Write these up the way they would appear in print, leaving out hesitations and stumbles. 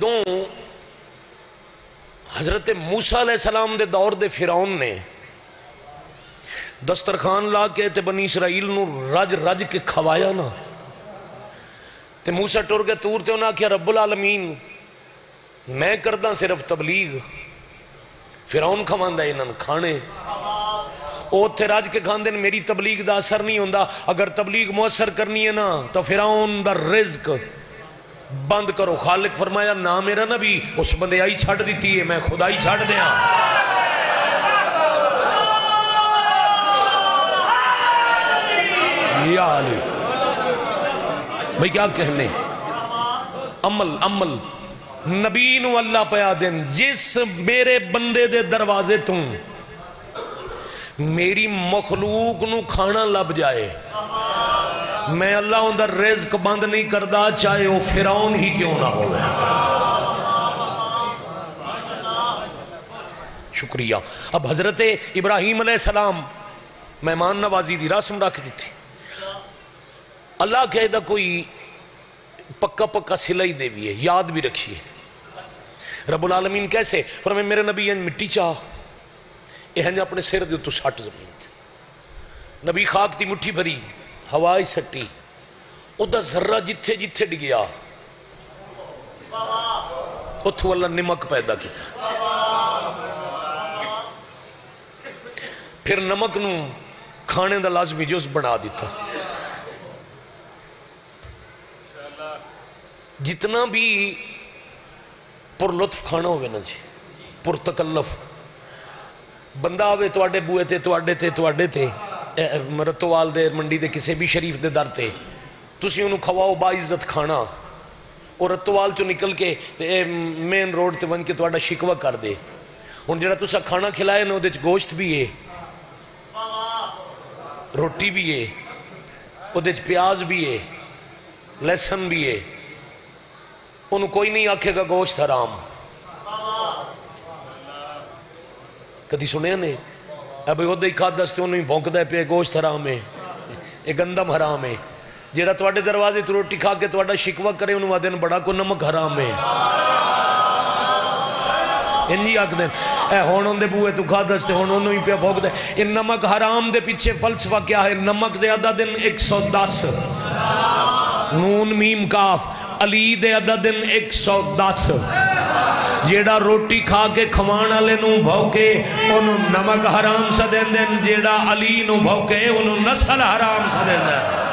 دوں حضرت موسیٰ علیہ السلام دے دور دے فرعون نے دسترخوان لا کے تے بنی اسرائیل نو رج رج کے کھوایا نا تے موسیٰ ٹر کے تور تے انہاں کیا رب العالمین میں کردہ صرف تبلیغ فرعون کھواندہ انہاں کھانے او تے راج کے کھاندے میری تبلیغ دا اثر نہیں ہوندہ اگر تبلیغ مؤثر کرنی ہے نا تو فرعون دا رزق بند کرو خالق فرمایا نا میرا نبی اس بندے آئی چھڑ دیتی ہے میں خدائی چھڑ دیا یا علی بھئی کیا کہنے عمل نبی نو اللہ پیا دن جس میرے بندے دے دروازے توں میری مخلوق نو کھانا لب جائے میں اللہ اندر رزق بند نہیں کردہ چاہے وہ فرعون ہی کیوں نہ ہوئے شکریہ اب حضرت ابراہیم علیہ السلام مہمان نوازی دی رسم رکھ دی تھی اللہ کہہ کوئی پکا پکا سلائی دے بھی ہے یاد بھی رکھیے رب العالمین کیسے فرمائے میرے نبی مٹی چاہ یہ اپنے سر دے تو سٹ زمین تھی نبی خاک دی مٹھی بھری ہوائی سٹی او دا ذرہ جتھے جتھے ڈگیا اتھو اللہ نمک پیدا کیتا پھر نمک نو کھانے دا لازمی جز بنا دیتا جتنا بھی پر لطف کھانا ہوئے نا جی پر تکلف بندہ آوے توڑے بوئے تے توڑے تے مرتوال دے منڈی دے کسے بھی شریف دے در تے تسی انہوں کھواؤ با عزت کھانا اور رتوال چو نکل کے مین روڈ تے ون کے توڑا شکوہ کر دے ان جڑا تسا کھانا کھلائے نا دے گوشت بھی ہے روٹی بھی ہے او دے پیاز بھی ہے لہسن بھی ہے انہوں کوئی نہیں آکھے گا گوشت حرام کدھی سنے نے اب وہ دے کھاد دستے انہوں بھونک دے پہ گوشت حرام ہے ایک گندم حرام ہے جیڑا توڑے دروازے تو روٹی کھا کے توڑا شکوہ کرے انہوں آدھیں بڑا کو نمک حرام ہے انجی آکھ دیں اے ہونوں دے بوئے تو کھا دستے ہونوں ہی پہ بھونک دے ان نمک حرام دے پیچھے فلسفہ کیا ہے نمک دے عددن 110 نون میم کاف علی دے عددن 110 جیڑا روٹی کھا کے کھوانا لے نو بھوکے انہوں نمک حرام سا دیں دیں جیڑا علی نو بھوکے انہوں نسل حرام سا دیں دیں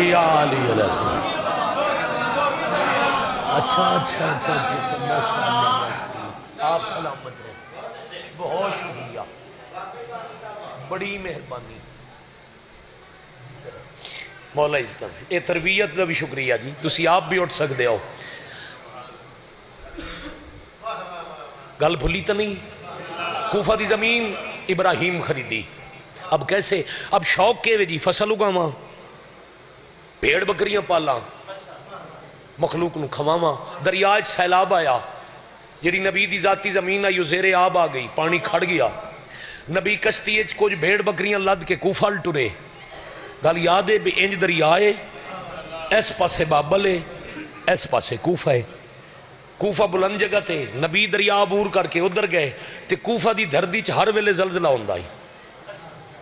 یا علی علیہ السلام اچھا آپ سلامت رہے بہت شکریہ بڑی مہربانی مولا عزتم اے تربیت دا بھی شکریہ جی تسی آپ بھی اٹھ سکتے ہو گل بھولی تا نہیں کوفہ دی زمین ابراہیم خریدی اب کیسے اب شوق کے جی فصل اگاواں بھیڑ بکریاں پالاں مخلوق نو کھواواں دریاج سیلاب آیا جڑی نبی دی ذاتی زمین آئی زیر آب آ گئی پانی کھڑ گیا نبی کشتی اچ کچھ بھیڑ بکریاں لد کے کوفہ ٹرے گل یاد ہے بھی انج دریائے ایس پاسے بابل ہے ایس پاسے کوفہ ہے کوفہ بلند جگہ تے نبی دریا عبور کر کے ادھر گئے تے کوفہ دی دھردی چ ہر ویلے زلزلہ ہوندا ہے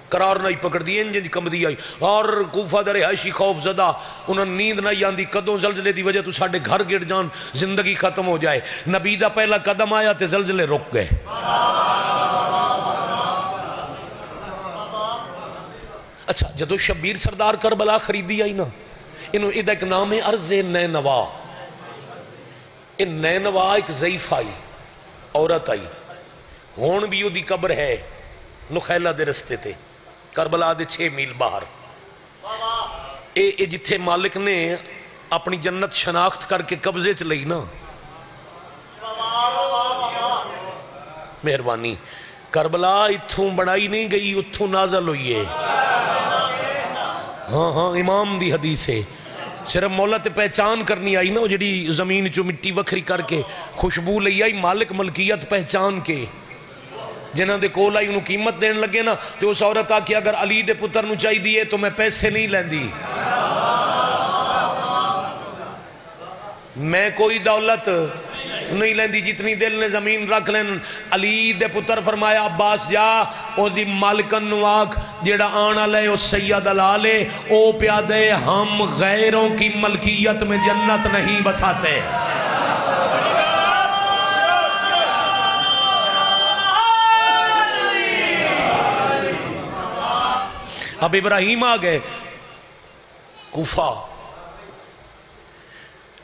قرار نہیں پکڑ دی انج کم دی آئی اور کوفہ در رہائشی خوف زدہ انہوں نیند نہیں آندی قدوں زلزلے دی وجہ تو ساڑھے گھر گر جان زندگی ختم ہو جائے نبی دا پہلا قدم آیا تے زلزلے رک گئے اچھا جدو شبیر سردار کربلا خریدی آئی نا انہوں ادھا ایک نام ہے عرض نینوا ان نینوا ایک ضعیف آئی عورت آئی ہون بھی وہ دی قبر ہے نخیلہ دے رستے تھے کربلا دے 6 میل باہر اے جتھے مالک نے اپنی جنت شناخت کر کے قبضے چ لئی نا مہربانی کربلا اتھوں بڑھائی نہیں گئی اتھوں نازل ہوئی ہے ہاں امام دی حدیث ہے صرف مولا تے پہچان کرنی آئی نا جڑی زمین چو مٹی وکھری کر کے خوشبو لئی آئی مالک ملکیت پہچان کے جنہاں دے کول انہوں قیمت دین لگے نا تو اس عورت آکے اگر علی دے پتر نو چاہی دیئے تو میں پیسے نہیں لین دی میں کوئی دولت نہیں لیندی جتنی دل نے زمین رکھ لین. علی دے پتر فرمایا عباس جا اور دی مالکن نواک جیڑا آنا لے او سید علالے او پیادے ہم غیروں کی ملکیت میں جنت نہیں بساتے. اب ابراہیم آ گئے کوفہ،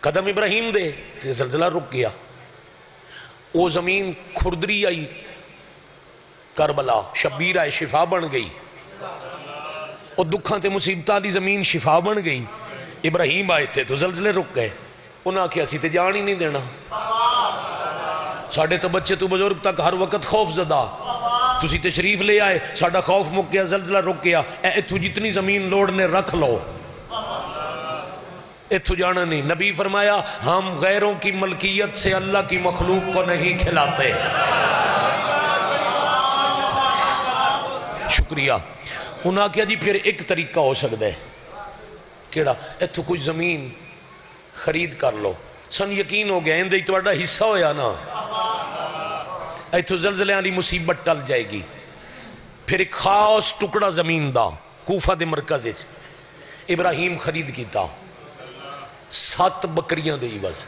قدم ابراہیم دے تے زلزلہ رک گیا. وہ زمین کھردری آئی کربلا، شبیر آئے شفا بن گئی. وہ دکھاں تے مصیبتہ دی زمین شفا بن گئی. ابراہیم آئے تھے تو زلزلے رک گئے. انہاں کہ اسی تے جان ہی نہیں دینا، ساڑھے تو بچے تو بزرگ تک ہر وقت خوف زدہ، تسی تشریف لے آئے، ساڑھا خوف مک گیا، زلزلہ رک گیا. اتھو جتنی زمین لوڑنے رکھ لو، اتھو جانا نہیں. نبی فرمایا ہم غیروں کی ملکیت سے اللہ کی مخلوق کو نہیں کھلاتے. شکریہ. انہاں کیا جی پھر ایک طریقہ ہو سکتا ہے، کیڑا؟ اتھو کچھ زمین خرید کر لو. سن یقین ہو گیا اندے تو اڈا حصہ ہویا نا، ایتھو زلزلے آلی مصیبت ٹل جائے گی. پھر ایک خاص ٹکڑا زمین دا کوفہ دے مرکز اچ ابراہیم خرید کیتا. 7 بکریاں دے بس،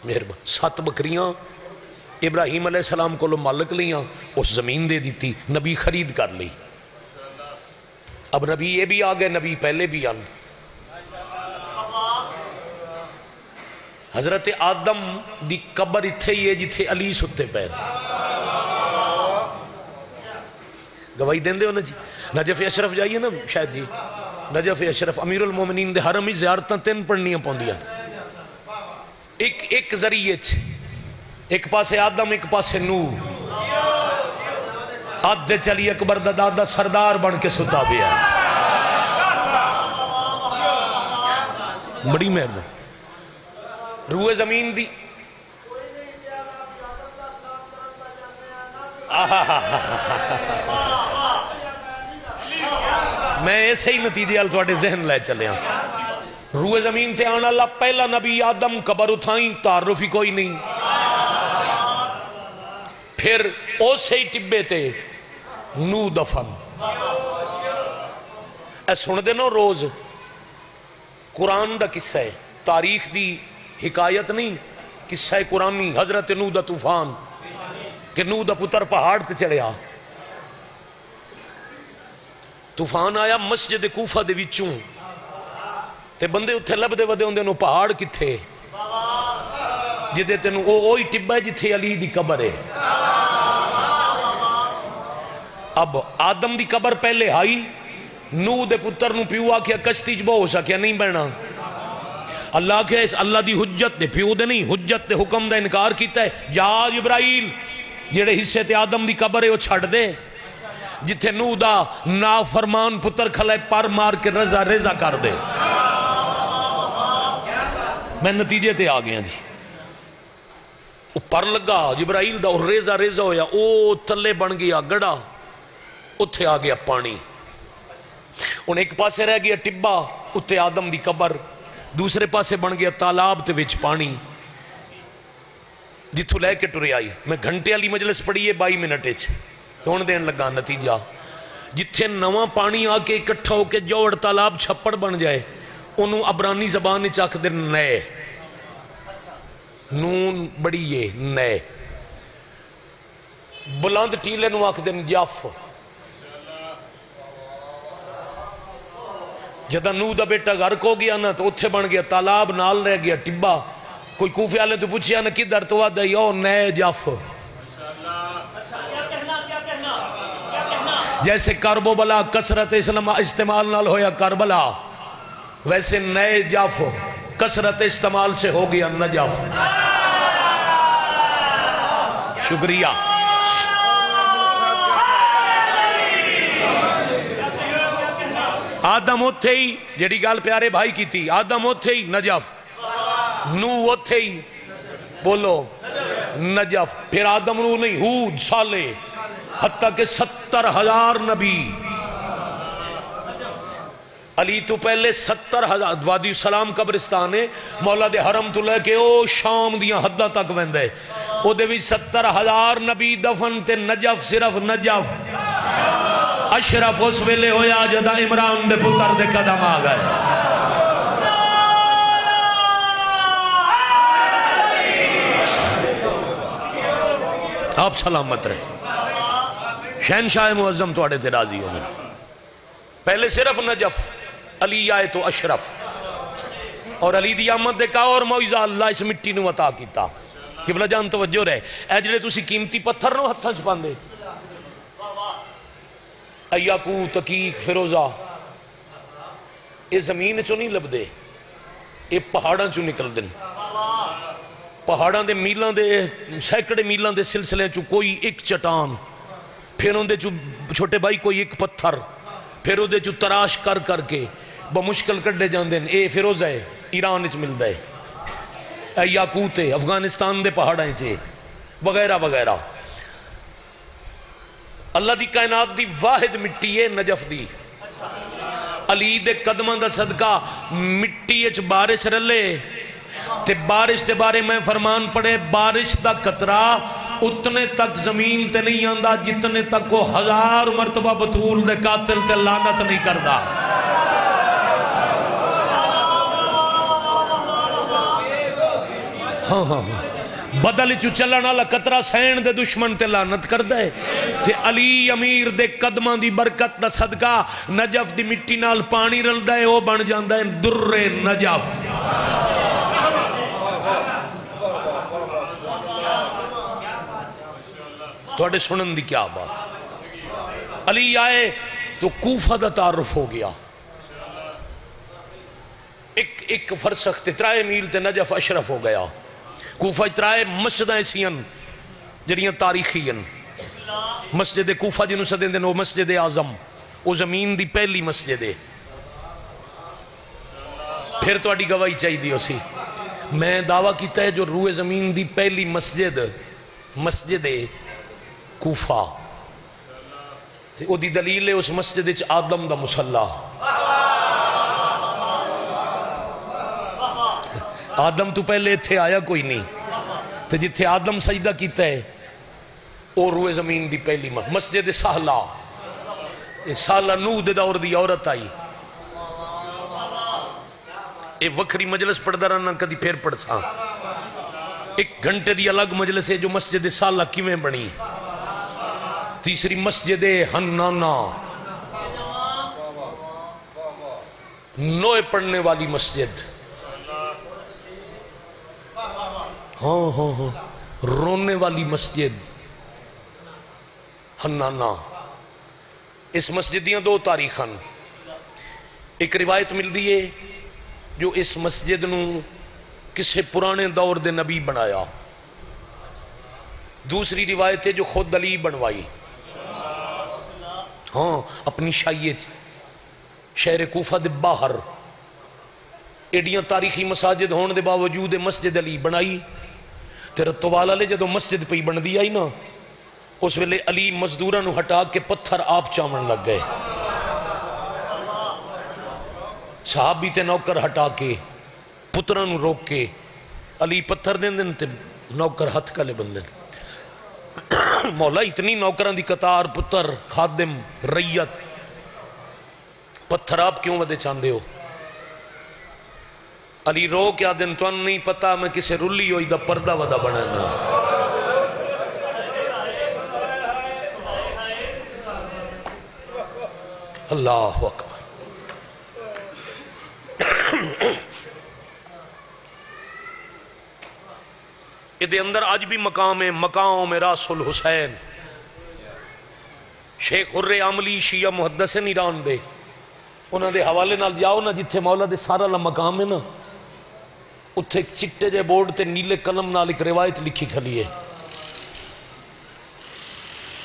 مہربان 7 بکریاں ابراہیم علیہ السلام کو لو مالک لیاں، اس زمین دے دیتی. نبی خرید کر لی. اب نبی یہ بھی آگئے، نبی پہلے بھی آن. حضرت آدم دی قبر اتھے ہی ہے جتھے علی ستے پیر. گواہی دیں دے ہو نا جی. نجف اشرف جائیے نا شاید جی، نجف اشرف امیر المومنین دے حرمی زیارتاں 3 پڑھنیاں پوندیاں. ایک ذریعے ایک پاسے آدم ایک پاسے نوح. آدھے چلی اکبر دا دادا سردار بن کے ستا بیا. بڑی مہربان. روح زمین دی میں ایسے ہی نتیجے آل تواڈے ذہن لے چلے ہاں. روح زمین تے آنا اللہ پہلا نبی آدم قبر اٹھائیں، تعارف ہی کوئی نہیں. پھر اسے ہی ٹبے تے نو دفن. اے سن دے نو روز قرآن دا قصہ ہے، تاریخ دی حکایت نہیں، قصہ قرآنی. حضرت نوح دا طوفان کہ نوح دا پتر پہاڑ تے چڑھیا. طوفان آیا مسجد کوفہ دے وچوں تے بندے اتھے لب دے ودے ہوندے نو پہاڑ کتھے جدے تینو اوہی ٹبا ہے جتھے علی دی قبر ہے. اب آدم دی قبر پہلے آئی، نوح دے پتر نو پیو آکھیا کشتی چ بہو سکیا نہیں بہنا. اللہ کے اس اللہ دی حجت دے پیو دے نہیں حجت دے حکم دا انکار کیتا ہے. جا جبرائیل جڑے حصے تے آدم دی قبر ہے وہ چھڑ دے، جتھے نوح دا نافرمان پتر کھلائے پر مار کے رضا رضا کر دے. میں نتیجے تے آ گیا جی. وہ پر لگا جبرائیل دا اور ریزہ ریزہ ہویا، او تلے بن گیا گڑا، اتھے آ گیا پانی. ان ایک پاسے رہ گیا ٹبا اتھے آدم دی قبر، دوسرے پاسے بن گیا تالاب تے وچ پانی جتھو لے کے ٹرے آئی. میں گھنٹے والی مجلس پڑھی ہے 22 منٹ ہون دین لگا. نتیجہ جتھے نواں پانی آ کے اکٹھا ہو کے جوڑ تالاب چھپڑ بن جائے انہوں عبرانی زبان چاک دے نئے، نون بڑی یہ نئے. بلند ٹیلے نو آکھ دن یاف. جدہ نوح دا بیٹا غرق ہو گیا نا تو اتھے بن گیا تالاب، نال رہ گیا ٹبا. کوئی کوفے والے تو پوچھیا نا کدھر تو آدھا یو نئے جاف. جیسے کرب و بلا کثرت استعمال نال ہویا کربلا، ویسے نئے جاف کثرت استعمال سے ہو گیا نجاف. شکریہ. آدم اتھے ہی جڑی گال پیارے بھائی کی تھی، آدم اتھے ہی نجف، نوح اتھے ہی بولو نجف. پھر آدم نوح نہیں، ہود صالح، حتیٰ کہ 70,000 نبی. علی تو پہلے 70,000 وادی سلام قبرستان ہے مولا دے حرم تو لے کے او شام دیاں حداں تک ویندے او دے وچ 70,000 نبی دفن تے نجف صرف نجف اشرف اس ویلے ہویا جدا عمران دے پتر دے قدم آ گئے. آپ سلامت رہے. شہنشاہ معظم توڑے تے راضی ہونے. پہلے صرف نجف علی آئے تو اشرف اور علی دی آمد دے کا اور معجزہ اللہ اس مٹی نو عطا کیتا. قبلہ جان توجہ رہے اے جڑے تسی قیمتی پتھر نو ہتھاں چ پاندے یاقوت عقیق فیروزہ اے زمین چوں نہیں لبدے اے پہاڑاں چوں نکل دن. پہاڑاں دے میلاں دے سینکڑے میلاں دے سلسلے چوں کوئی ایک چٹان پھر اندے چوں چھوٹے بھائی کوئی ایک پتھر پھر اندے چوں تراش کر کر کے بمشکل کڈے جاندے اے فیروزہ ہے ایران وچ ملدا ہے اے یاقوت ہے افغانستان دے پہاڑاں چ وغیرہ وغیرہ. اللہ دی کائنات دی واحد مٹی ہے نجف دی. علی دے قدماں دا صدقہ مٹی اچ بارش رلے تے بارش دے بارے میں فرمان پڑے بارش دا قطرہ اتنے تک زمین تے نہیں آندا جتنے تک وہ 1000 مرتبہ بطول دے قاتل تے لعنت نہیں کردا. ہاں ہاں بدل چو چلن والا قطرہ سین دے دشمن تے لعنت کردا ہے تے علی امیر دے قدماں دی برکت دا صدقہ نجف دی مٹی نال پانی رلدا ہے او بن جاندا ہے در نجف. تھوڑے سنن دی کیا بات. علی آئے تو کوفہ دا تعارف ہو گیا. ایک فرسخ تے 3 میل تے نجف اشرف ہو گیا. کوفہ 3 مسجدیں ایسیاں جڑیاں تاریخی ہیں. مسجد کوفہ جنہوں سدیں دن وہ مسجد اعظم وہ زمین دی پہلی مسجد ہے. پھر تو اڈی گواہی چاہی دی اسی میں دعویٰ کیتا ہے جو روئے زمین دی پہلی مسجد کوفہ او دی دلیل ہے اس مسجد اچ آدم دا مصلی. آدم تو پہلے تھے آیا کوئی نہیں تو جتھے آدم سجدہ کیتا ہے اور روئے زمین دی پہلی مسجد سہلہ. سہلہ نوح دے دور دی عورت آئی. اے وکری مجلس پڑھ دا رہنا کدی پھر پڑھ ساں. 1 گھنٹے دی الگ مجلس ہے جو مسجد سہلہ کیویں بنی. تیسری مسجد حنانہ نوئے پڑھنے والی مسجد. ہاں ہاں ہاں رونے والی مسجد حنانہ. اس مسجد دیاں 2 تاریخاں. ایک روایت مل دی ہے جو اس مسجد نو کسے پرانے دور دے نبی بنایا. دوسری روایت ہے جو خود علی بنوائی. ہاں اپنی شائیت شہر کوفہ دے باہر ایڈیاں تاریخی مساجد ہون دے باوجود مسجد علی بنائی. تیرا طوال علی جدو مسجد پہ بن دی آئی نا اس ویلے علی مزدوراں نو ہٹا کے پتھر آپ چاون لگ گئے. صحابی تے نوکر ہٹا کے پتراں نو روک کے علی پتھر دین دن تے نوکر ہتھ کلے بندن. مولا اتنی نوکران دی قطار پتر خادم ریت پتھر آپ کیوں ودے چاندے ہو. علی رو کیا دن تو نہیں پتا میں کسے رلی ہوئی دا پردہ ودا بنانا. اللہ اکبر. ادھے اندر آج بھی مقام ہے مقام راس الحسین. شیخ حر عاملی شیعہ محدثین ایران دے انہاں دے حوالے نال جاؤ نا جتھے مولا دے سارا لا مقام ہے نا اتھے چٹے جے بورڈ تے نیلے قلم نال ایک روایت لکھی کھلی ہے.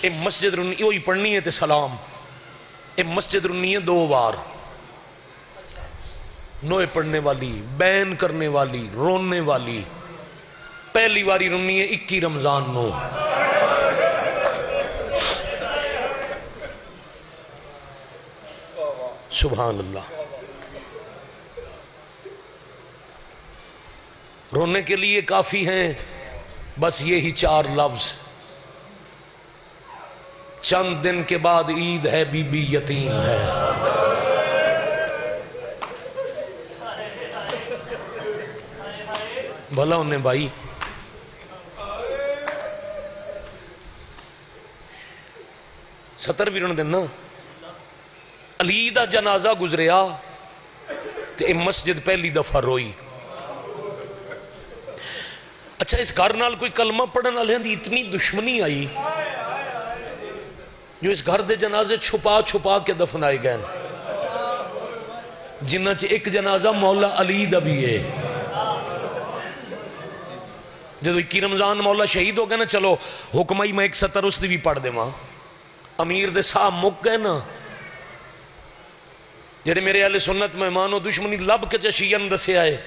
اے مسجد رنی ہوئی پڑھنی ہے تے سلام. اے مسجد رنی ہے 2 بار. نوئے پڑھنے والی بین کرنے والی رونے والی. پہلی واری رنی ہے 21 رمضان نو. سبحان اللہ. رونے کے لیے کافی ہیں بس یہی 4 لفظ، چند دن کے بعد عید ہے، بی بی یتیم ہے۔ بھلا انہیں بھائی ستر بھی رن دینا، علی دا جنازہ گزریا تے مسجد پہلی دفعہ روئی۔ اچھا اس گھر نال کوئی کلمہ پڑھن والے دی اتنی دشمنی آئی جو اس گھر دے جنازے چھپا چھپا کے دفنائے گئے، جنہ چ ایک جنازہ مولا علی دا بھی ہے۔ جدو 21 رمضان مولا شہید ہو گئے نا، چلو حکمائی میں 1 سطر اس دی بھی پڑھ دے ماں، امیر دے صاحب مک گئے نا، جڑے میرے اہل سنت مہمانوں دشمنی لب کے چشین دسے آئے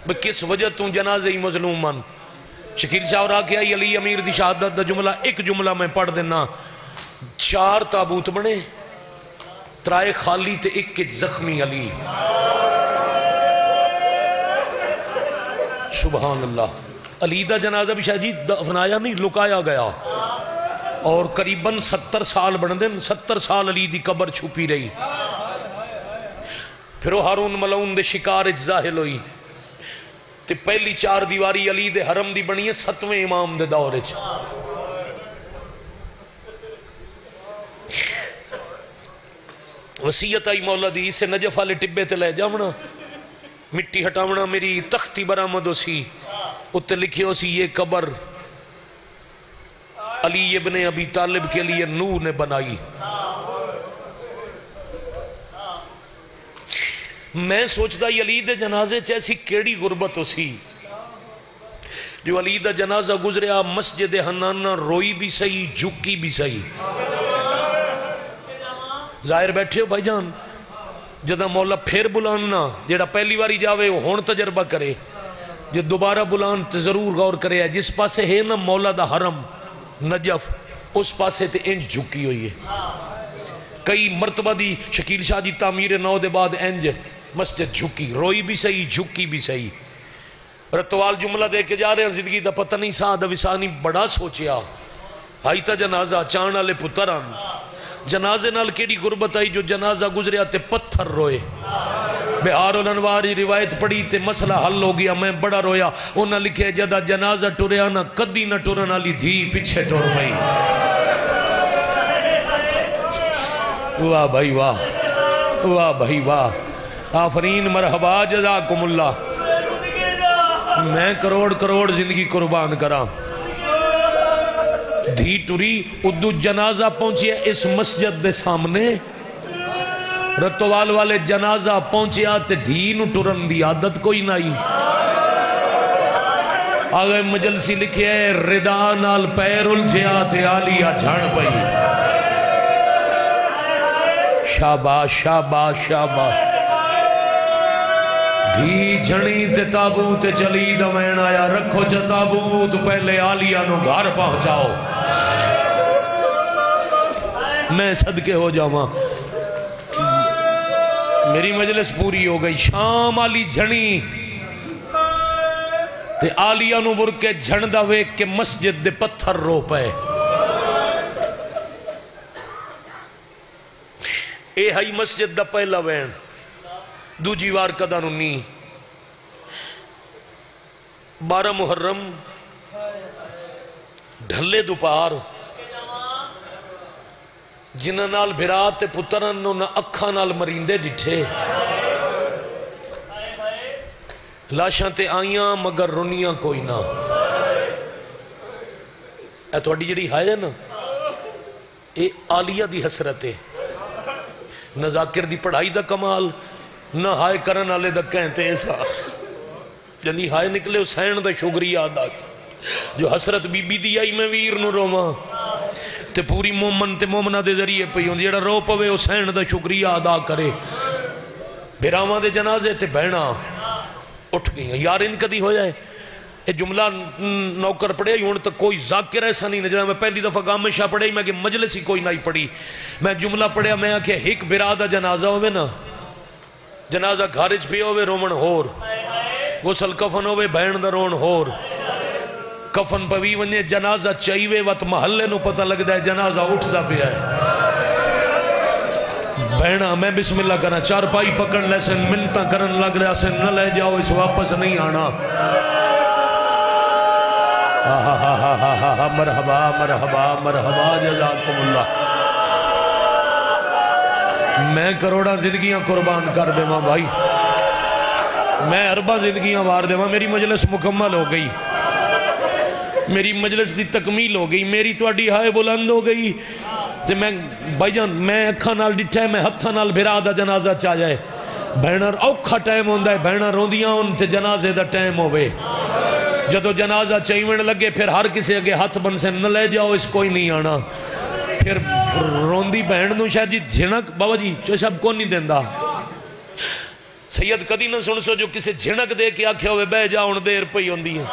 بھئی کس وجہ توں جنازے ہی مظلوم من، شکیل شاہ اور آکے آئی علی امیر دی شہادت دا جملہ ایک جملہ میں پڑھ دینا، 4 تابوت بنے، 3 خالی تے 1 زخمی علی۔ سبحان اللہ۔ علی دا جنازہ بھی شاہ جی دفنایا نہیں، لکایا گیا، اور قریباً 70 سال بن دن، 70 سال علی دی قبر چھپی رہی۔ پھر وہ ہارون ملعون دے شکار اچ ظاہر ہوئی تے پہلی 4 دیواری علی دے حرم دی بنی ہے 7ویں امام دے دور اچ۔ وصیت آئی مولا دی اسے نجف والے ٹبے تے لے جاونا، مٹی ہٹاونا، میری تختی برآمد ہو سی، اتنے لکھے ہو سی یہ قبر علی ابن ابی طالب کے لیے نور نے بنائی۔ میں سوچتا یہ علی دے جنازے چیسی کیڑی غربت ہو سی جو علی دا جنازہ گزریا مسجد حنانہ روئی بھی صحیح، جھکی بھی صحیح۔ ظاہر بیٹھے ہو بھائی جان، جدہ مولا پھر بلاننا، جیڑا پہلی باری جاوے وہ ہون تجربہ کرے، جو دوبارہ بلان تے ضرور غور کرے، جس پاسے ہے نا مولا دا حرم نجف، اس پاسے تے انج جھکی ہوئی ہے۔ کئی مرتبہ دی شکیل شاہ جی تعمیر 9 دے بعد انج مسجد جھکی، روئی بھی صحیح، جھکی بھی صحیح۔ رتوال جملہ دے کے جا رہے ہیں، زندگی دا پتہ نہیں سا وسانی بڑا سوچیا، آئی تا جنازہ چان والے پتران، جنازے نال کیڑی غربت آئی جو جنازہ گزریا تے پتھر روئے۔ بہار الانوار روایت پڑھی تے مسئلہ حل ہو گیا، میں بڑا رویا۔ انہاں لکھے جدہ جنازہ ٹریا نہ کدی نہ ٹرن والی دھی پیچھے ٹر گئی۔ واہ بھائی واہ، واہ بھائی واہ، آفرین، مرحبا، جزاکم اللہ۔ میں کروڑ کروڑ زندگی قربان کراں۔ دھی ٹری، ادو جنازہ پہنچیا اس مسجد دے سامنے، رتوال والے جنازہ پہنچیا تے دھی نو ٹرن دی عادت کوئی نہیں۔ آگے مجلسی لکھے ہے ردا نال پیر الجھیا تے آلیا جھڑ پئی۔ شاباش شاباش شاباش۔ دھی جھڑی تے تابوت چلی دوین آیا، رکھو چا تابوت پہلے آلیا نو گھر پہنچاؤ۔ میں صدقے ہو جاواں، میری مجلس پوری ہو گئی۔ شام آلی جھڑی تے آلیا نو برکے جھڑدہ ویک کے مسجد دے پتھر رو پے۔ اے ہائی مسجد دا پہلا وین، دو جیوار کدہ ننی 12 محرم ڈھلے دوپار، جنہ نال بھرات پترن نہ اکھا نال مریندے ڈٹھے، لاشاں تے آئیاں مگر رنیاں کوئی نہ۔ اے تو اڈی جڑی ہائے نا، اے آلیہ دی حسرت ہے، نہ ذاکر دی پڑھائی دا کمال، نہ ہائے کرن آلے دا کہنتے ایسا۔ جنہی ہائے نکلے حسین دا شکریہ ادا جو حسرت بی بی دی آئی میں ویر نو روماں تے پوری مومن تے مومنہ دے ذریعے پئی ہوں، جیڑا رو پوے حسین دا شکریہ ادا کرے۔ بھیراواں دے جنازے تے بہنا اٹھ گئی۔ یار ان کدی ہو جائے یہ جملہ نوکر پڑھے ہوں تو کوئی ذاکر ایسا نہیں نہ، میں پہلی دفعہ گام میں شاہ پڑھے میں کہ مجلس ہی کوئی نہیں پڑھی، میں جملہ پڑھیا میں کہ ایک برادہ جنازہ ہوئے نا، جنازہ گھارج پہ ہوئے رومن ہور غسل کفن ہوئے بہن دا رون ہور کفن پوی ونجے جنازہ چاہیوے وقت محلے نو پتہ لگ دا ہے جنازہ اٹھ دا پیا ہے بہنا میں بسم اللہ کرنا چار پائی پکڑ لے سن منتا کرن لگ رہا سن نہ لے جاؤ اس واپس نہیں آنا مرحبا مرحبا مرحبا جزاکم اللہ میں کروڑا زندگیاں قربان کر دے ماں بھائی میں اربا زندگیاں وار دے ماں میری مجلس مکمل ہو گئی میری مجلس دی تکمیل ہو گئی میری توڑی ہائے بلند ہو گئی تے میں بھائی جان میں اکھا نال ڈٹھا ہے میں ہتھا نال بھرا دا جنازہ چاہ جائے بہنر اوکھا ٹائم ہوندہ ہے بہنر روندیاں ان تے جنازے دا ٹائم ہوئے جدو جنازہ چاہیویں لگے پھر ہر کسی اگے ہاتھ بن سے نہ لے جاؤ اس کوئی نہیں آنا پھر روندی بہن نو شاید جی جھنک بابا جی جو سب کو نہیں دیندہ سید کدی نہ سن سو جو کسی جھنک دے کے آکھے ہوئے بے جاؤں دیر پئی ہوندی ہے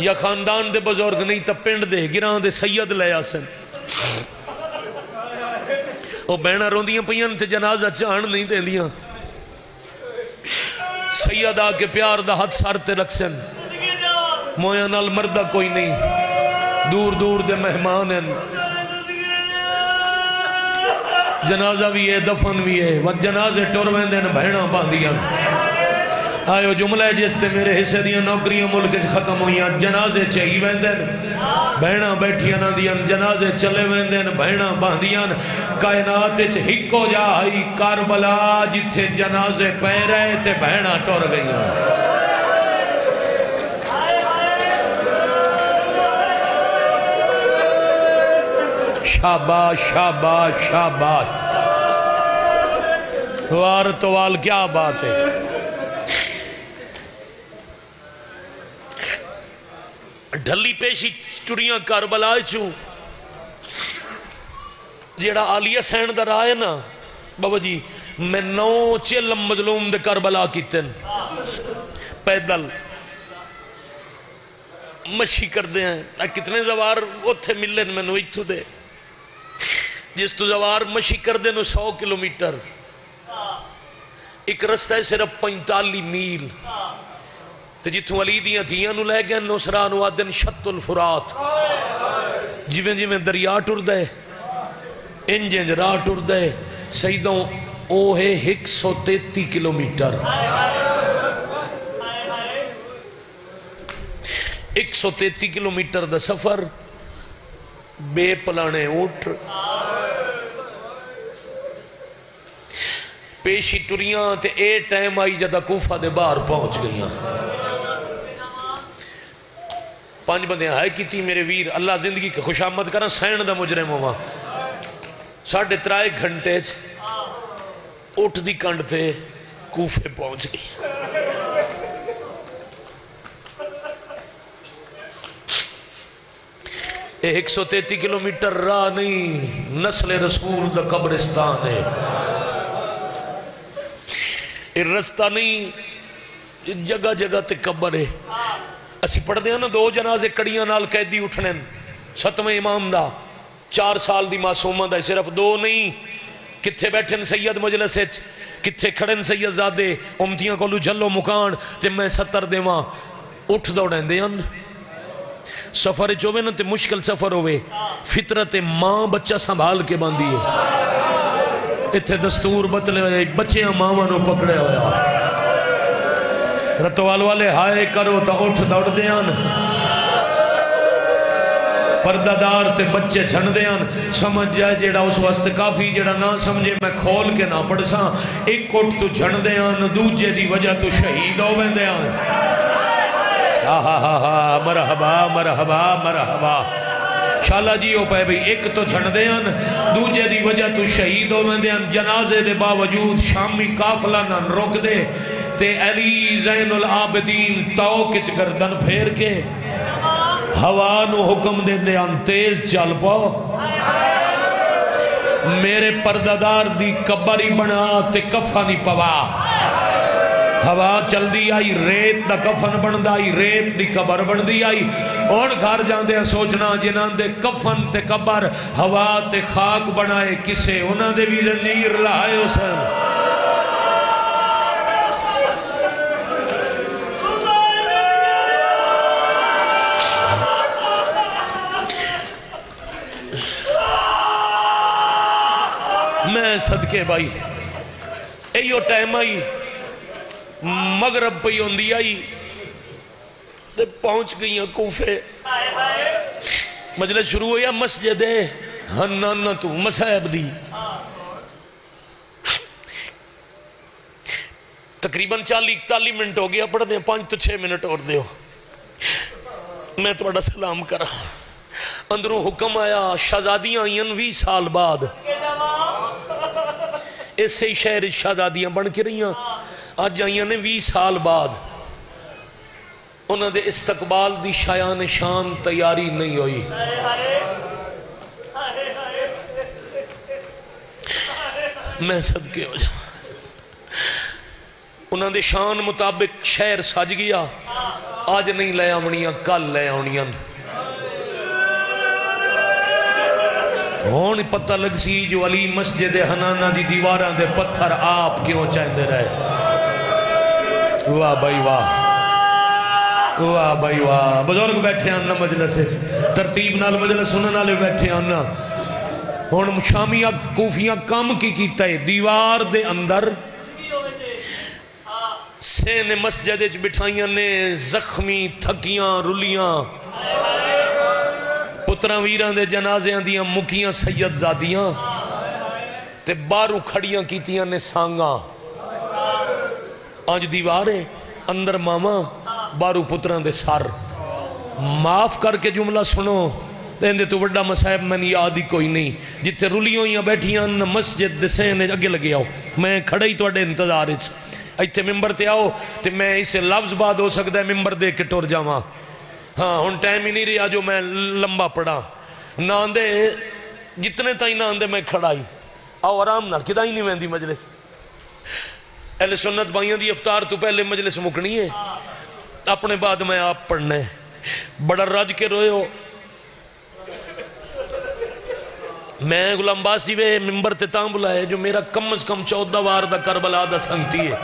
یا خاندان دے بزرگ نہیں تا پنڈ دے گران دے سید لے آسن وہ بہنہ روندیاں پئیاں تے جنازہ چاہن نہیں دیں دیاں سید آ کے پیار دا ہاتھ سارتے رکھ سن مویاں نال مردہ کوئی نہیں دور دور دے مہمان ہیں جنازہ بھی ہے دفن بھی ہے وہ جنازے ٹور ویندے نے بہنہ باندیاں آئیو جملہ ہے جس تے میرے حصے دیاں نوکریاں ملک ختم ہوئیاں جنازے چاہی ویندے بہنہ بیٹھیاں نہ دیاں جنازے چلے ویندے بہنہ باندیاں کائنات ہکو جائی کربلا جتھے جنازے پہ رہے تے بہنہ ٹور گئیاں شاباش شاباش شاباش وار تو وال کیا بات ہے ڈھلی پیشی ٹڑیاں کربلا چوں جیڑا آلیہ سین در آئے نا بابا جی میں 9 چلم مظلوم دے کربلا کیتن پیدل مشی کر دے ہیں کتنے زوار اتھے ملن میں نو اتھو دے جس تو زوار مشی کر دے نو 100 کلومیٹر ایک رستہ ہے صرف 45 میل تے جتوں علی دیاں تھیاں نو لے گئے نصران وادن شت الفرات جیویں جیویں دریا ٹر دے انجنج راہ ٹر دے سیدوں او ہے 133 کلومیٹر 133 کلومیٹر دا سفر بے پلانے اٹھ پیشی ٹریاں تے اے ٹائم آئی جدہ کوفہ دے باہر پہنچ گئیاں 5 بندے ہائے کی تھی میرے ویر اللہ زندگی کا خوش آمد کرنا سین دا مجرم ہوا 3.5 گھنٹے اٹھ دی کنڈ تھے کوفے پہنچ گئی اے 133 کلومیٹر راہ نہیں نسل رسول دا قبرستان ہے اے رستہ نہیں جگہ جگہ تے قبر ہے اسی پڑھ دیا نا 2 جنازے کڑیاں نال قیدی اٹھنے 7ویں امام دا 4 سال دی معصومہ دا صرف 2 نہیں کتھے بیٹھن سید مجلس کتھے کھڑن سید زادے امتیاں کو لو جھلو مکان تے میں 70 دے وہاں اٹھ دوڑیں دے سفر چوے نا تے مشکل سفر ہوئے فطرت ماں بچہ سنبھال کے باندھی ہے اتھے دستور بتلے ہوئے بچیاں ماں نو پکڑے ہویا رتوال والے ہائے کرو تا اٹھ دوڑ دیان پردادار تے بچے چھن دیان سمجھ جائے جیڑا اس وقت کافی جیڑا نہ سمجھے میں کھول کے نہ پڑھ ساں ایک کوٹ تو چھن دیان دوجے دی وجہ تو شہید ہو بین دیان مرحبا مرحبا مرحبا شالا جی ہو پائے بھئی ایک تو چھن دیان دوجے دی وجہ تو شہید ہو بین دیان جنازے دے باوجود شامی قافلہ نہ روک دے تے علی زین العابدین تاؤ کچ گردن پھیر کے ہوا نو حکم دے دیان تیز چل پاؤ میرے پردادار دی قبری بنا تے کفنی پوا ہوا چل دی آئی ریت دا کفن بن دائی ریت دی قبر بن دی آئی اور گھر جان دے سوچنا جنان دے کفن تے قبر ہوا تے خاک بنائے کسے انہاں دے بھی زنجیر لائے حسین صدقے بھائی ایو ٹائم آئی مغرب پہ ہوندی آئی تے پہنچ گئی کوفے مجلس شروع ہویا مسجد حنانہ تو مسائب دی تقریباً 40-41 منٹ ہو گیا پڑھ دیں 5 تو 6 منٹ اور دیو میں تھوڑا سلام کرا اندروں حکم آیا شہزادیاں آئیں 20 سال بعد ایسے ہی شہر شہزادیاں بن کے رہی ہیں آج آئیں نے 20 سال بعد انہوں نے استقبال دی شایان شان تیاری نہیں ہوئی میں صدقے ہو جاؤں انہوں نے شان مطابق شہر سج گیا آج نہیں لے آونیاں کل لے آونیاں ہون پتہ لگ سی جو علی مسجد حنانہ دی دیواراں دے پتھر آپ کیوں چاہتے رہے واہ بھائی واہ بھائی واہ بزرگ بیٹھے آنا مجلس ترتیب نال مجلس سنن والے بیٹھے آنا ہن شامیہ کوفیاں کام کی کیتا ہے دیوار دے اندر سین مسجد وچ بٹھائیاں نے زخمی تھکیاں رلیاں پتراں ویراں دے جنازیاں دیاں مکیاں سید زادیاں تے بارو کھڑیاں کیتیاں نے سانگاں آج دیوار ہے اندر ماما بارو پتراں دے سار معاف کر کے جملہ سنو دے تو وڈا مسائب میں نے یاد ہی کوئی نہیں جتے رلیوں یا بیٹھیاں مسجد دے سین اگے لگے آؤ میں کھڑا ہی توڑے انتظار ایتھے ممبر تے آؤ تے میں اسے لفظ بعد ہو سکتا ہے ممبر دے کے ٹور جاواں ہاں ہن ٹائم ہی نہیں رہا جو میں لمبا پڑا ناندے جتنے تائیں ناندے میں کھڑا ہی آؤ آرام نہ کدا ہی نہیں ویندی مجلس اہل سنت بھائیاں دی افطار تو پہلے مجلس مکنی ہے اپنے بعد میں آپ پڑھنے بڑا رج کے روئے ہو میں غلام باس جی وے ممبر تے تاں بلائے جو میرا کم از کم 14 وار دا کربلا دا سنگتی ہے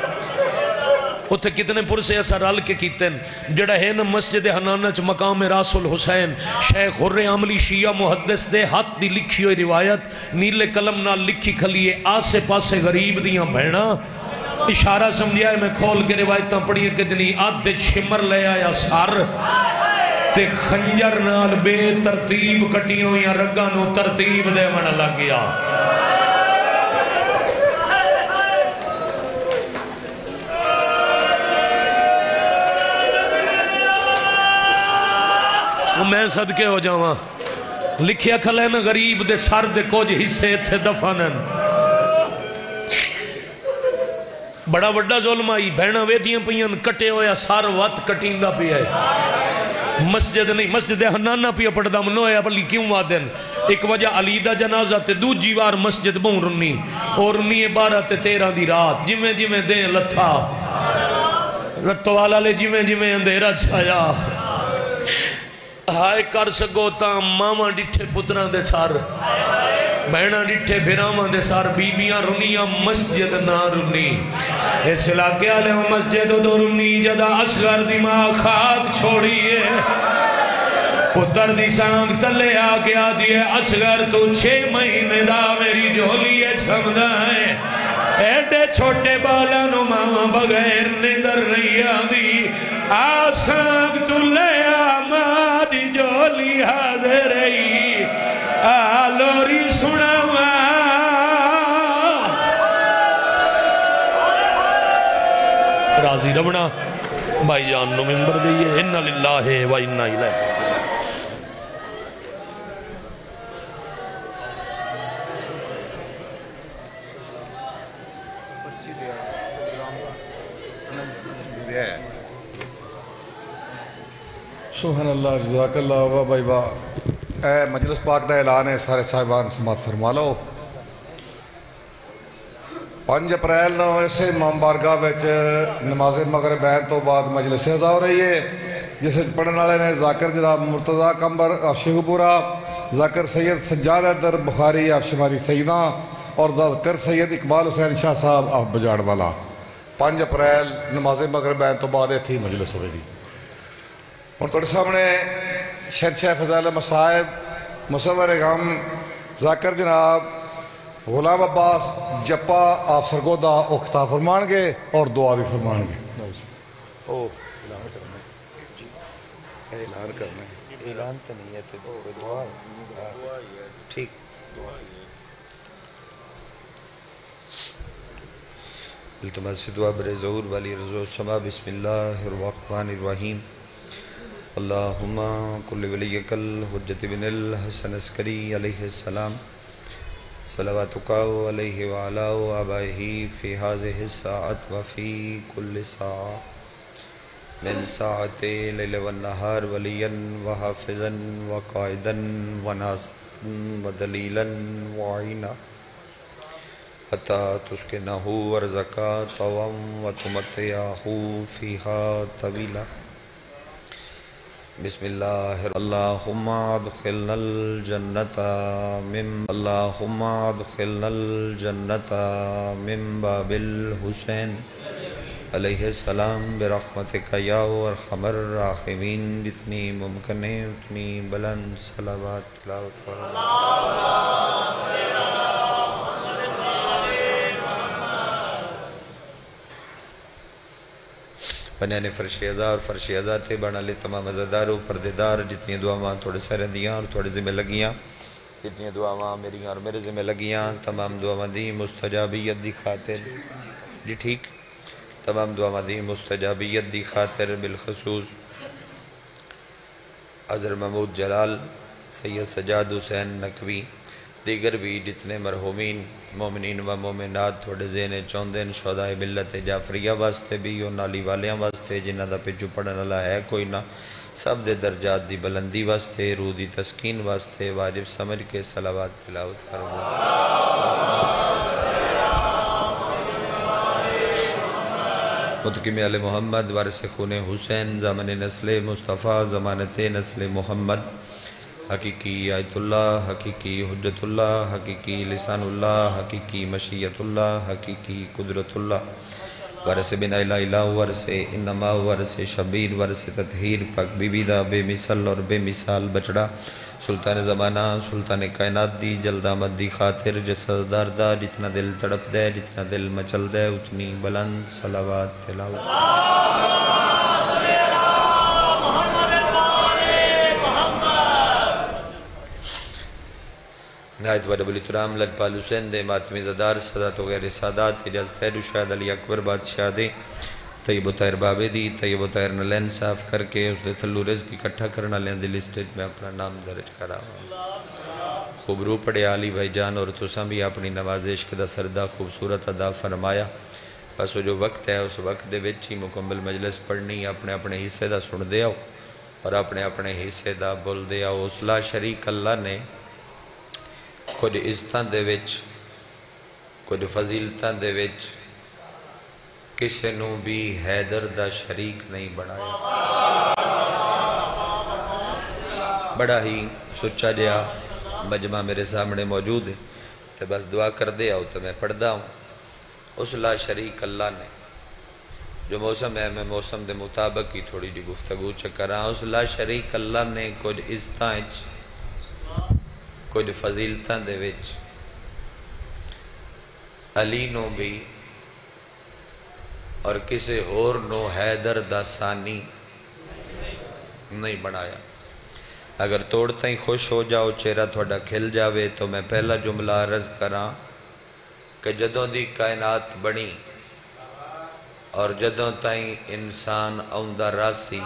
اتھے کتنے پرسے ایسا رل کے کیتن جڑا ہے نا مسجد حنانہ چ مقام راس الحسین شیخ حر عملی شیعہ محدث دے ہاتھ دی لکھی ہوئی روایت نیلے قلم نال لکھی کھلیے آسے پاسے غریب دیاں بہنا اشارہ سمجھا ہے میں کھول کے روایتاں پڑھی کتنی آدھے شمر لے آیا سار تے خنجر نال بے ترتیب کٹیوں یا رگانوں ترتیب دے من لگ گیا میں صدقے ہو جاواں لکھیا کھلے نا غریب دے سر دے کچھ حصے تھے دفنن بڑا وڈا ظلم آئی بہنا ویدیاں پئیاں کٹے ہویا سار وات کٹیندہ پیا ہے مسجد نہیں مسجد حنانہ پیا پڑھدا منویا بلی کیوں وادن ایک وجہ علی دا جنازہ تے دو جیوار مسجد بہن رنی اور رنی 12 تے 13 دی رات جمیں جمیں دیں لتھا رتو والا لے جمیں جمیں اندھیرہ چھایا ہائے کر سکو تا ماما ڈٹھے پتران دے سار بہنا ڈٹھے بھراما دے سار بیبیاں رنیاں مسجد نہ رنی اس علاقے آلے ہوں مسجد دو رنی جدا اصغر دی ماں خاک چھوڑیے پتر دی سانگ تلے آکے آدھی ہے اصغر تو 6 مہینے دا میری جھولی ہے سمدہ ہے ایڈے چھوٹے بالا نو ماما بغیر ندر نہیں آدھی آسانگ تو لے آمادی جولی حاضر رہی آلوری سناوا راضی ربنا بھائی جان نو ممبر دیئے انہا للہ و انہا الہ سبحان اللہ جزاک اللہ واہ بھائی واہ اے مجلس پاک دا اعلان ہے سارے صاحبان سماعت فرما لو 5 اپریل نو ایسے امام بارگاہ وچ نماز مغربین تو بعد مجلس عزا ہو رہی ہے جس وچ پڑھن والے نے ذاکر جناب مرتضیٰ کمبر شیخ پورا ذاکر سید سجاد حیدر بخاری آف شماری سیدہ اور ذاکر سید اقبال حسین شاہ صاحب آف بجاڑ والا 5 اپریل نماز مغربین تو بعد تھی مجلس ہوئے گی اور توڑے سامنے شہنشاہ فضائل مصائب مصور غم ذاکر جناب غلام عباس جپا آپ سرگودا او خطاب فرمان گے اور دعا بھی فرمان گے. اعلان کرنا ہے. اعلان تو نہیں ہے دعا ٹھیک. التماس دعا بر ظہور والی رضو سما. بسم اللہ الرحمن الرحیم. اللہم کل ولیک الحجت بن الحسن عسکری علیہ السلام صلواتک علیہ وعلا آبائہ فی هذه الساعت وفی کل ساعہ من ساعت لیل والنہار ولیا وحافظا وقائدا وناصرا ودلیلا وعینا حتی تسکنہ ورزقا طوعا وتمتعہ فیہا طویلا. بسم اللہ. اللہم ادخلنا الجنت من باب الحسین علیہ السلام برحمتک یا ارحم الراحمین. جتنی ممکن ہے اتنی بلند صلوات تلاوت فرمائیں. بنیان فرش ازا اور فرش ازا تے بنا لے تمام ازاداروں پردیدار. جتنی دعاواں تھوڑے سارے دیاں اور تھوڑے ذمہ لگیاں. جتنی دعاواں میری اور میرے ذمہ لگیاں تمام دعاواں دی مستجابیت دی خاطر. جی ٹھیک. تمام دعاواں دی مستجابیت دی خاطر بالخصوص حضرت محمود جلال سید سجاد حسین نقوی دیگر بھی جتنے مرحومین مومنین و مومنات تھوڑے ذہن چوندین شہدائے ملت جعفریہ واسطے بھی اور نالی والیاں واسطے جنہ دا پچھو پڑھن اللہ ہے کوئی نہ. سب دے درجات دی بلندی واسطے روح دی تسکین واسطے واجب سمجھ کے صلوات تلاوت فرمائیں. متقم آل محمد وارث خون حسین زامن نسل مصطفیٰ ضمانت نسل محمد حقیقی آیت اللہ حقیقی حجت اللہ حقیقی لسان اللہ حقیقی مشیت اللہ حقیقی قدرت اللہ ورث بن الہ ورث انما ورث شبیر ورث تطہیر پاک بی بی دا بے مثال اور بے مثال بچڑا سلطان زمانہ سلطان کائنات دی جلد آمد دی خاطر جسدار دا جتنا دل تڑپ دے جتنا دل مچل دے اتنی بلند صلوات تلاوت. نہایت و رب الاحترام لجپال حسین دے ماتمی زدار سادات و غیر سادات اجازت ہے شاہد علی اکبر بادشاہ دے طیب و طاہر بابے دی طیب و طاہر نلین صاف کر کے اس دے تھلو رزق اکٹھا کرنا لیں دل اسٹیج میں اپنا نام درج کرا. خوب رو پڑے علی بھائی جان اور تساں بھی اپنی نواز عشق دا سردہ خوبصورت ادا فرمایا. بس وہ جو وقت ہے اس وقت دے وچ ہی مکمل مجلس پڑھنی اپنے اپنے حصے دا سن دے آؤ اور اپنے اپنے حصے دا بول دے آؤ. اس لا شریک اللہ نے کچھ عزتاں دے وچ کچھ فضیلتاں دے وچ کسے نو بھی حیدر دا شریک نہیں بنایا. بڑا ہی سچا جیا مجمع میرے سامنے موجود ہے تو بس دعا کر دے آؤ تو میں پڑھدا ہوں. اس لا شریک اللہ نے جو موسم ہے میں موسم دے مطابق ہی تھوڑی جی گفتگو چکراں. اس لا شریک اللہ نے کچھ عزتاں کچھ فضیلتاں دے وچ علی نو بھی اور کسے اور نو حیدر دا ثانی نہیں بنایا. اگر توڑتا ہی خوش ہو جاؤ چہرہ تھوڑا کھل جاوے تو میں پہلا جملہ عرض کراں کہ جدوں دی کائنات بنی اور جدوں تائیں انسان آؤندا راسی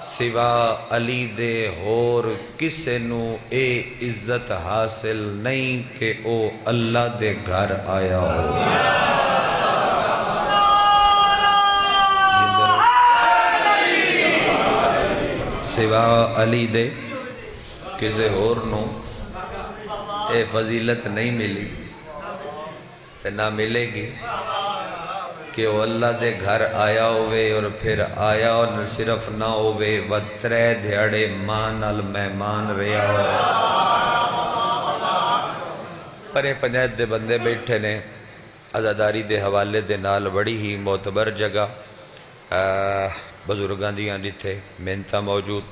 سوا علی دے ہور کسے نو اے عزت حاصل نہیں کہ او اللہ دے گھر آیا ہو. سوا علی دے کسے ہور نو اے فضیلت نہیں ملی تے نہ ملے گی کہ وہ اللہ دے گھر آیا ہوئے اور پھر آیا اور صرف نہ ہوئے وطرے دھیڑے مان المہمان رہا ہوئے. پرے پنجایت دے بندے بیٹھے نے عزاداری دے حوالے دے نال بڑی ہی معتبر جگہ بزرگاں دیاں جتھے محنتاں موجود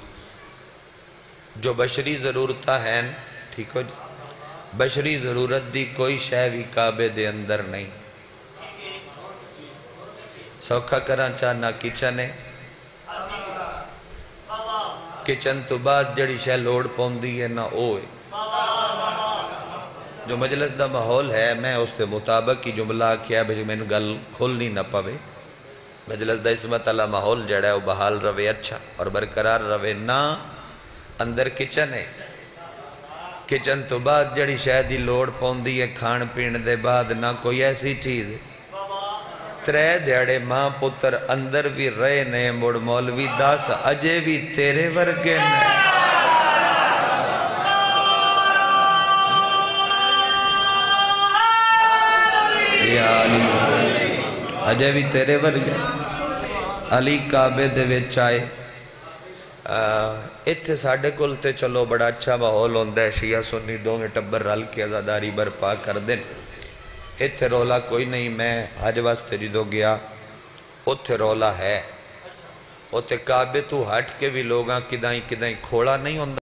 جو بشری ضرورتاں ہیں ٹھیک ہو جی بشری ضرورت دی کوئی شے بھی کعبے دے اندر نہیں سوکھا کران چاہنا کچن ہے کچن تو بعد جڑی شے لوڑ پوندی ہے نہ اوئے جو مجلس دا ماحول ہے میں اس کے مطابق کی جملہ کیا بھئی میں گل کھولنی نہ پوے مجلس دا عصمت اللہ ماحول جڑا ہے وہ بحال روے اچھا اور برقرار روے نہ اندر کچن ہے کچن تو بعد جڑی شاید لوڑ پوندی ہے کھان پین دے بعد نہ کوئی ایسی چیز ترے دیڑے ماں پتر اندر بھی رہے نے مڑ مولوی داس اجے بھی تیرے ورگے نے اجے بھی تیرے ورگے علی کعبے دے وچ آئے اتھے ساڑھے کل تے چلو بڑا اچھا ماحول ہوندہ ہے شیعہ سنی دو میں ٹبر رل کے ازاداری برپا کر دیں اتھے رولا کوئی نہیں میں حج واسطے جدو گیا اتھے رولا ہے اتھے کعبے تو ہٹ کے بھی لوگاں کدائیں کھوڑا نہیں ہوندہ